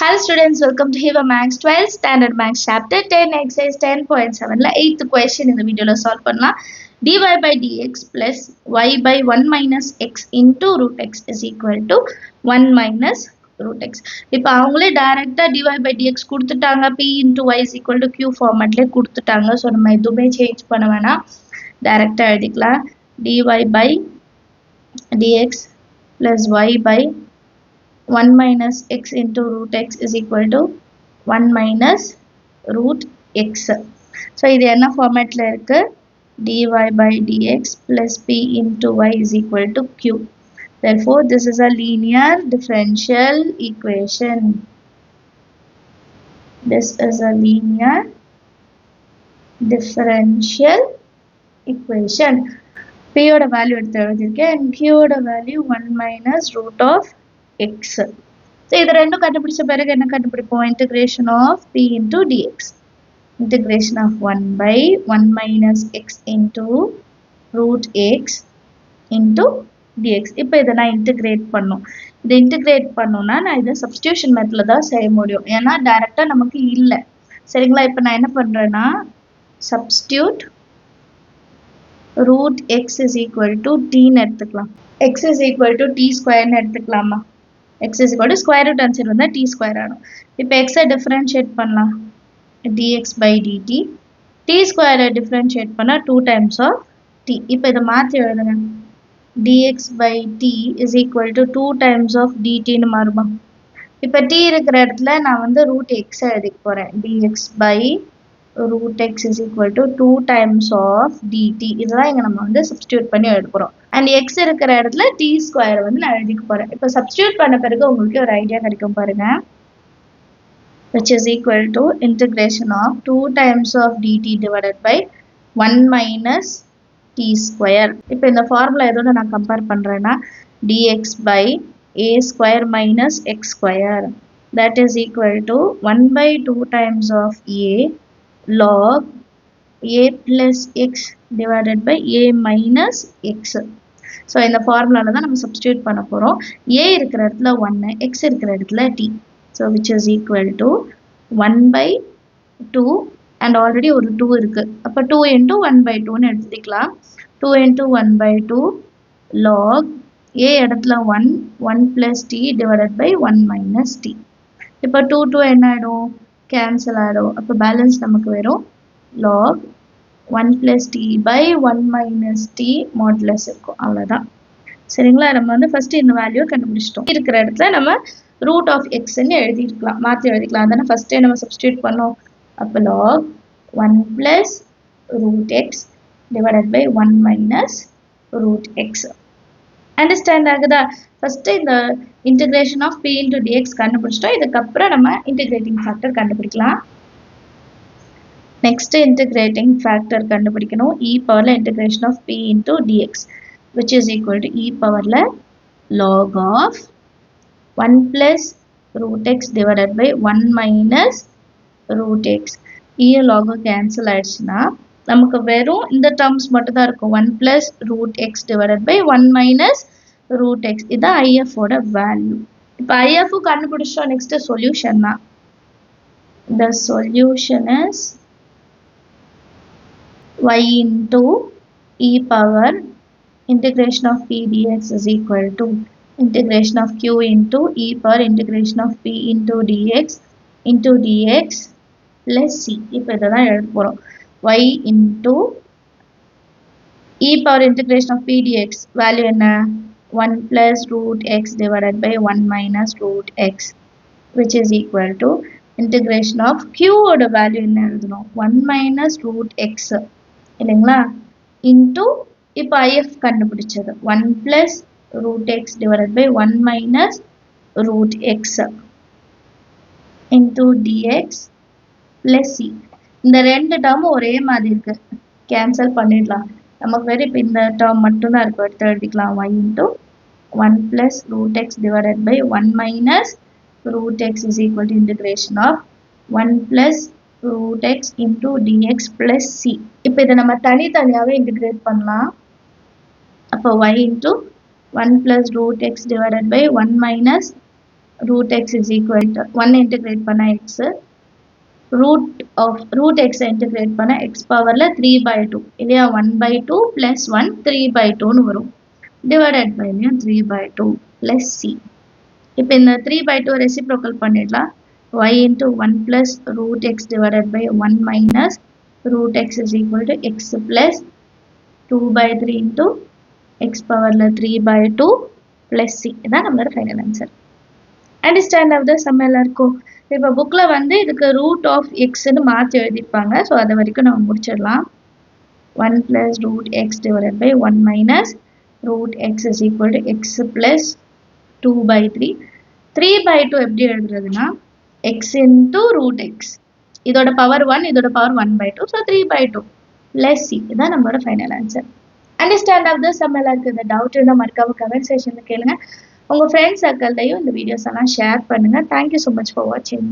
Hello students, welcome to Hiva Max 12 Standard Max Chapter 10 Exercise 10.7 8th question in the video la solve பண்ணலாம். dy by dx plus y by 1 minus x into root x is equal to 1 minus root x. இப்போ அவங்களே டைரக்டா dy by dx கொடுத்துட்டாங்க, p into y is equal to q ஃபார்மட்ல கொடுத்துட்டாங்க. So நம்ம எதுவுமே change பண்ண வேணாம், டைரக்டா எழுதிக்கலாம். dy by dx plus y by 1 minus x into root x is equal to 1 minus root x. So, இது என்ன formatல இருக்கு? dy by dx plus p into y is equal to q. Therefore, this is a linear differential equation. This is a linear differential equation. p ஓட value எடுத்து எழுதிருக்கேன் and q ஓட value 1 minus root of x. So, இது ரெண்டும் கண்டுபிடிச்ச பிறகு என்ன கண்டுபிடிப்போம்? Integration of p into dx. Integration of 1 by 1 minus x into root x into dx. இப்போ இதை நான் integrate பண்ணும். இதை integrate பண்ணும்னா நான் இதை substitution method தான் செய்ய முடியும். ஏன்னா டைரக்டா நமக்கு இல்லை. சரிங்களா? இப்போ நான் என்ன பண்றேன்னா substitute root x is equal to t ன்னு எடுத்துக்கலாம். x is equal to t square ன்னு எடுத்துக்கலாமா? x is equal to square root answer வந்தா t square ஆடும். இப்போ x differentiate பண்ணலாம். dx by dt. t square differentiate பண்ணா 2 times of t. இப்போ இதை மாற்றி எழுதுங்க. dx by t is equal to 2 times of dt ன்னு மாறுமா? இப்போ t இருக்கிற இடத்துல நான் வந்து root x எழுதிக்க போறேன். dx by root x is equal to 2 times of dt. இதெல்லாம் இங்க நம்ம வந்து substitute பண்ணி எழுத போறோம். and x இருக்கிற இடத்துல t square வந்து நான் எழுதிக்க போறேன். இப்போ substitute பண்ண பிறகு உங்களுக்கு ஒரு ஐடியா கிடைக்கும் பாருங்க. which is equal to integration of 2 times of dt divided by 1 minus t square. இப்போ இந்த ஃபார்முலா எதோட நான் கம்பேர் பண்றேன்னா dx by a square minus x square, that is equal to 1 by 2 times of a log a plus x divided by a minus x. So, இந்த ஃபார்முலால தான் நம்ம substitute பண்ண போறோம். a இருக்கிற இடத்துல 1, x இருக்கிற இடத்துல t. So, which is equal to 1 by 2 and already ஒரு 2 இருக்கு. அப்ப 2 into 1 by 2 ன்னு எடுத்துக்கலாம். 2 into 1 by 2 log a இடத்துல 1, 1 plus t divided by 1 minus t. இப்ப 2 2 என்ன ஆயிடும்? cancel ஆயிடும். அப்ப பேலன்ஸ் நமக்கு வரும் log 1 plus t by 1 minus t modulus இருக்கும். அவ்வளவுதான். சரிங்களா? நம்ம வந்து ஃபர்ஸ்ட் இந்த வேல்யூ கண்டுபிடிச்சிட்டோம். இருக்கிற இடத்துல நம்ம root of x ன்னு எழுதிக்கலாம், மாத்தி எழுதிக்கலாம். அதானே ஃபர்ஸ்டே நம்ம சப்ஸ்டிட்யூட் பண்ணோம். அப்ப log 1 plus root x divided by 1 minus root x. Understand ஆகுதா? ஃபர்ஸ்ட் இந்த integration of p into dx கண்டுபிடிச்சிட்டோம். இதுக்கப்புறம் நம்ம integrating factor கண்டுபிடிக்கலாம். Next integrating factor கண்டுபிடிக்கணும். e பவர்ல integration of p into dx which is equal to e பவர்ல log of 1 plus root x divided by 1 minus root x. e log cancel ஆயிடுச்சுன்னா நமக்கு வெறும் இந்த terms மட்டும் தான் இருக்கும். 1 plus root x divided by 1 minus root x. இதான் if ஓட value. இப்போ if கண்டுபிடிச்சோம். நெக்ஸ்ட் சொல்யூஷன் தான். The solution is y into e power integration of p dx is equal to integration of q into e power integration of p into dx plus c. இப்போ இதெல்லாம் எழுத போறோம். y into e power integration of p dx value என்ன? 1 plus root x divided by 1 minus root x which is equal to integration of q ஓட value என்ன எழுதணும்? 1 minus root x இல்லைங்களா? into இப்போ if கண்டுபிடிச்சது 1 plus root x divided by 1 minus root x into dx plus c. இந்த ரெண்டு term ஒரே மாதிரி இருக்கு, கேன்சல் பண்ணிடலாம். நமக்கு வேற இப்போ இந்த டேர்ம் மட்டும் தான் இருக்கு. எடுத்து எழுதிக்கலாம். y into 1 plus root x divided by 1 minus root x is equal to integration of 1 plus root x into dx plus c. இப்போ இதை நம்ம தனித்தனியாவே இன்டிகிரேட் பண்ணலாம். அப்போ y into 1 plus root x divided by 1 minus root x is equal to 1 integrate பண்ண x root x integrate பண்ண x பவர்ல 3 by 2 இல்லையா 1 by 2 plus 1 3 by 2 னு வரும் divided by 3 by 2 plus c. இப்போ இந்த 3 by 2 reciprocal பண்ணிடலாம் y into 1 plus root x divided by 1 minus root x is equal to x plus 2 by 3 into x பவர்ல 3 by 2 plus c. இதான் நம்மளோட final answer. Understand of the sum எல்லாருக்கும். இப்போ புக்கில் வந்து இதுக்கு ரூட் ஆஃப் எக்ஸ்ன்னு மாற்றி எழுதியிருப்பாங்க. ஸோ அது வரைக்கும் நம்ம முடிச்சிடலாம். 1 plus root x divided by 1 minus root x is equal to x plus 2 by 3. 3 by 2 எப்படி எழுதுறதுன்னா x into root x. இதோட பவர் 1, இதோட power 1 by 2. So 3 by 2 plus c. இதான் நம்மளோட final answer. Understand of the sum எல்லாருக்கும் இந்த doubt இருந்தால் மறக்காம கமெண்ட் செக்ஷனில் கேளுங்க. உங்கள் ஃப்ரெண்ட்ஸ் சர்க்கிள்லையும் இந்த வீடியோஸ் எல்லாம் ஷேர் பண்ணுங்கள். தேங்க்யூ ஸோ மச் ஃபார் வாட்சிங்.